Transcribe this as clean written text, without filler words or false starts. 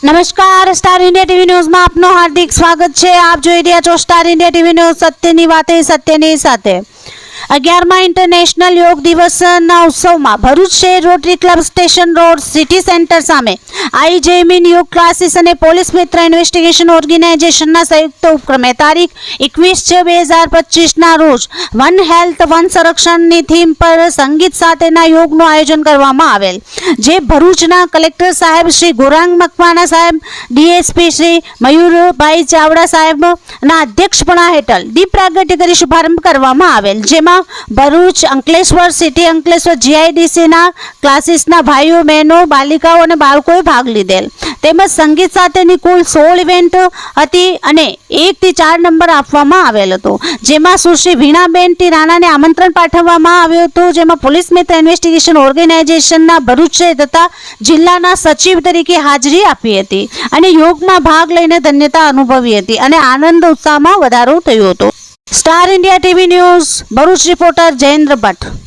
નમસ્કાર, star India TV ન્યૂઝમાં આપનું હાર્દિક સ્વાગત છે। આપ જોઈ રહ્યા છો સ્ટાર ઇન્ડિયા ટીવી ન્યૂઝ, સત્યની વાતે સત્યની સાથે। 11મા ઇન્ટરનેશનલ યોગ દિવસના ઉત્સવમાં ભરૂચ શહેર rotary club station road city centre સામે આઈ જયમીન યોગ ક્લાસીસ અને પોલીસ મિત્ર ઇન્વેસ્ટિગેશન ઓર્ગેનાઇઝેશનના સંયુક્ત ઉપક્રમે તારીખ 21/6/2025ના રોજ વન હેલ્થ વન સંરક્ષણની થીમ પર સંગીત સાથેના યોગનું આયોજન કરવામાં આવેલ, જે ભરૂચના કલેક્ટર સાહેબ શ્રી ગોરાંગ મકવાણા સાહેબ, ડીએસપી શ્રી મયુરભાઈ ચાવડા સાહેબના અધ્યક્ષપણા હેઠળ દીપ પ્રાગટ્ય કરી શુભારંભ કરવામાં આવેલ, જેમાં ભરૂચ, અંકલેશ્વર સિટી, અંકલેશ્વર જીઆઈડીસીના ક્લાસીસના ભાઈઓ, બહેનો, બાલિકાઓ અને બાળકોએ ભાગ લીધેલ, તેમજ સંગીત સાથેની કુલ 16 ઇવેન્ટ હતી અને 1 થી 4 નંબર આપવામાં આવેલ હતો, જેમાં સુશ્રી વીણાબેન ટી રાણાને આમંત્રણ પાઠવવામાં આવ્યું હતું, જેમાં પોલીસ મિત્ર ઇન્વેસ્ટિગેશન ઓર્ગેનાઇઝેશનના ભરૂચ શહેર તથા જિલ્લાના સચિવ તરીકે હાજરી આપી હતી અને યોગમાં ભાગ લઈને ધન્યતા અનુભવી હતી અને આનંદ ઉત્સાહમાં વધારો થયો હતો। Star India TV news Bharuch reporter Jayendra Bhatt.